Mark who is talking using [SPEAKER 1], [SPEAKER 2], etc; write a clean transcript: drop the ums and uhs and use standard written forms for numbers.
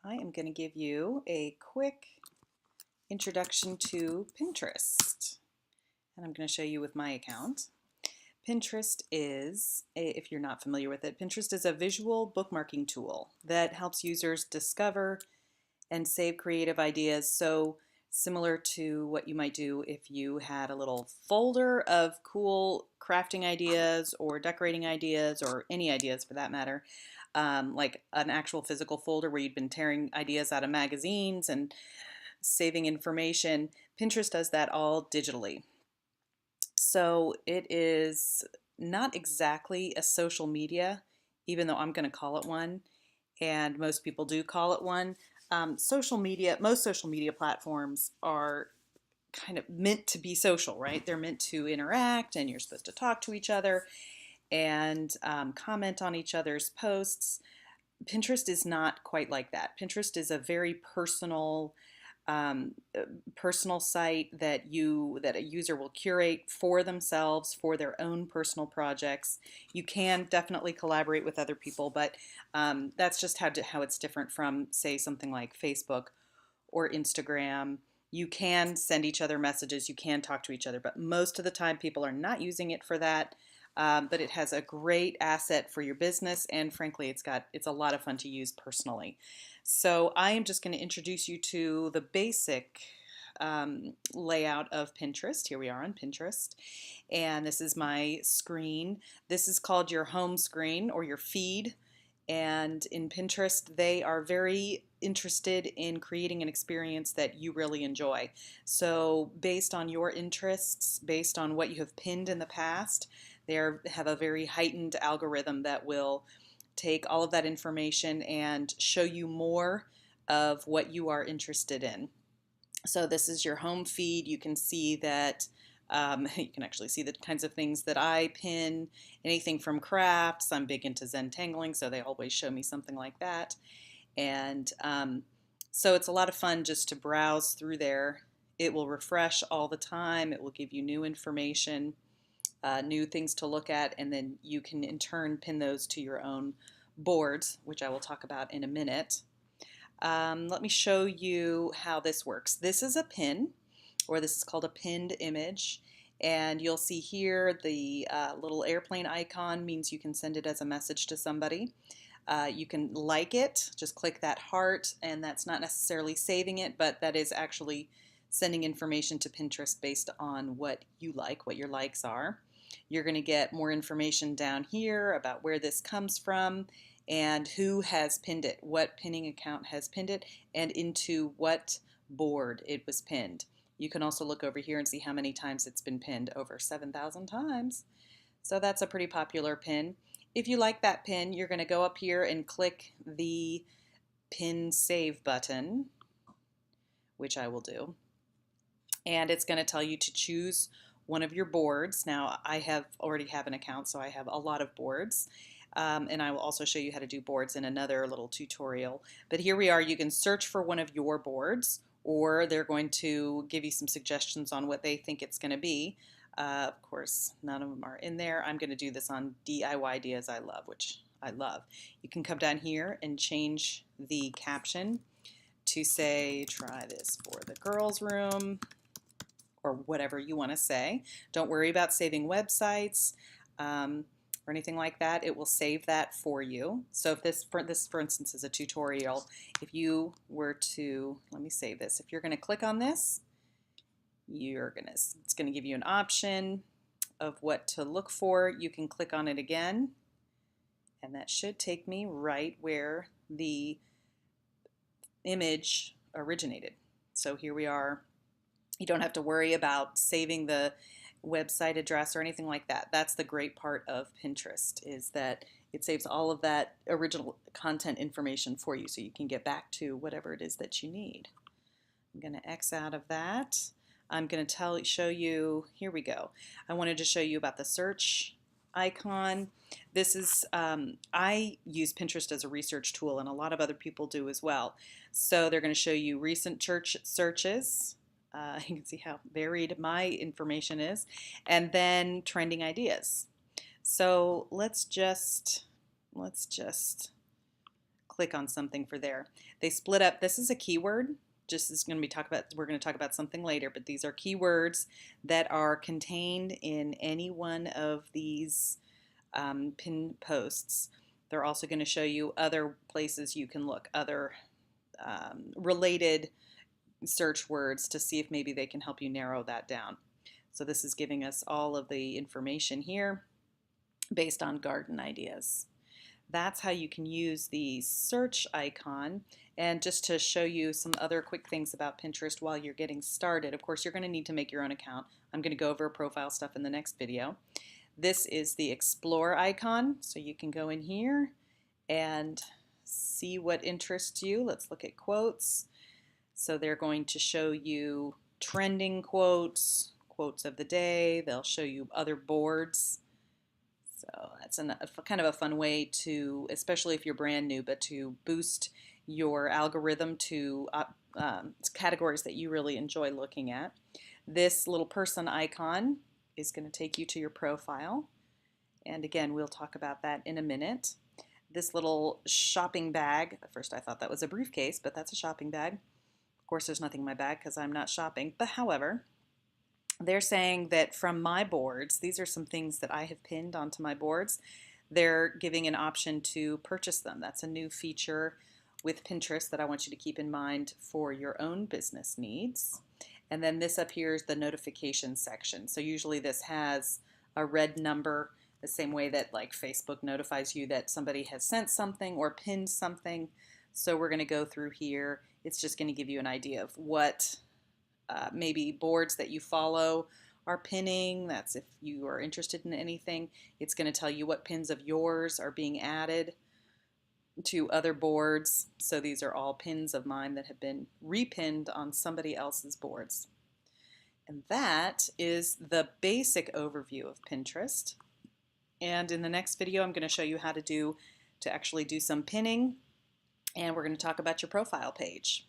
[SPEAKER 1] I am going to give you a quick introduction to Pinterest. And I'm going to show you with my account. Pinterest is, if you're not familiar with it, Pinterest is a visual bookmarking tool that helps users discover and save creative ideas. So similar to what you might do if you had a little folder of cool crafting ideas or decorating ideas or any ideas for that matter, like an actual physical folder where you'd been tearing ideas out of magazines and saving information. Pinterest does that all digitally. So it is not exactly a social media, even though I'm going to call it one, and most people do call it one. Most social media platforms are kind of meant to be social, right? They're meant to interact, and you're supposed to talk to each other and comment on each other's posts. Pinterest is not quite like that. Pinterest is a very um, personal site that a user will curate for themselves for their own personal projects. You can definitely collaborate with other people, but that's just how it's different from, say, something like Facebook or Instagram. You can send each other messages, you can talk to each other, but most of the time people are not using it for that. But it has a great asset for your business, and frankly, it's a lot of fun to use personally. So I am just going to introduce you to the basic layout of Pinterest. Here we are on Pinterest, and this is my screen. This is called your home screen or your feed. And in Pinterest, they are very interested in creating an experience that you really enjoy. So based on your interests, based on what you have pinned in the past, they have a very heightened algorithm that will take all of that information and show you more of what you are interested in. So this is your home feed. You can see that you can actually see the kinds of things that I pin, anything from crafts. I'm big into Zentangling, so they always show me something like that. And so it's a lot of fun just to browse through there. It will refresh all the time. It will give you new information, new things to look at, and then you can in turn pin those to your own boards, which I will talk about in a minute. Let me show you how this works. This is a pin, or this is called a pinned image. And you'll see here the little airplane icon means you can send it as a message to somebody. You can like it, just click that heart, and that's not necessarily saving it, but that is actually sending information to Pinterest based on what you like, what your likes are. You're going to get more information down here about where this comes from and who has pinned it, what pinning account has pinned it, and into what board it was pinned. You can also look over here and see how many times it's been pinned, over 7,000 times. So that's a pretty popular pin. If you like that pin, you're going to go up here and click the Pin Save button, which I will do. And it's going to tell you to choose one of your boards. Now, I already have an account, so I have a lot of boards. And I will also show you how to do boards in another little tutorial. But here we are. You can search for one of your boards, or they're going to give you some suggestions on what they think it's going to be. Of course, none of them are in there. I'm going to do this on DIY Ideas I Love, which I love. You can come down here and change the caption to say, try this for the girls' room, or whatever you want to say. Don't worry about saving websites or anything like that. It will save that for you. So if this, for instance, is a tutorial, if you were to, let me save this. If you're going to click on this, it's going to give you an option of what to look for. You can click on it again, and that should take me right where the image originated. So here we are. You don't have to worry about saving the website address or anything like that. That's the great part of Pinterest, is that it saves all of that original content information for you, so you can get back to whatever it is that you need. I'm going to X out of that. I'm going to show you, here we go. I wanted to show you about the search icon. This is, I use Pinterest as a research tool, and a lot of other people do as well. So they're going to show you recent church searches. You can see how varied my information is, and then trending ideas. So let's just click click on something for there. They split up, this is a keyword, just is going to be we're going to talk about something later, but these are keywords that are contained in any one of these pin posts. They're also going to show you other places you can look, other related search words to see if maybe they can help you narrow that down. So this is giving us all of the information here based on garden ideas. That's how you can use the search icon. And just to show you some other quick things about Pinterest while you're getting started, of course you're going to need to make your own account. I'm going to go over profile stuff in the next video. This is the explore icon, so you can go in here and see what interests you. Let's look at quotes. So they're going to show you trending quotes, quotes of the day. They'll show you other boards. So that's kind of a fun way to, especially if you're brand new, but to boost your algorithm to categories that you really enjoy looking at. This little person icon is going to take you to your profile. And again, we'll talk about that in a minute. This little shopping bag, at first I thought that was a briefcase, but that's a shopping bag. Of course, there's nothing in my bag because I'm not shopping. But however, they're saying that from my boards, these are some things that I have pinned onto my boards. They're giving an option to purchase them. That's a new feature with Pinterest that I want you to keep in mind for your own business needs. And then this up here is the notification section. So usually this has a red number, the same way that like Facebook notifies you that somebody has sent something or pinned something. So we're going to go through here. It's just going to give you an idea of what maybe boards that you follow are pinning. That's if you are interested in anything. It's going to tell you what pins of yours are being added to other boards. So these are all pins of mine that have been repinned on somebody else's boards. And that is the basic overview of Pinterest. And in the next video, I'm going to show you how to actually do some pinning, and we're going to talk about your profile page.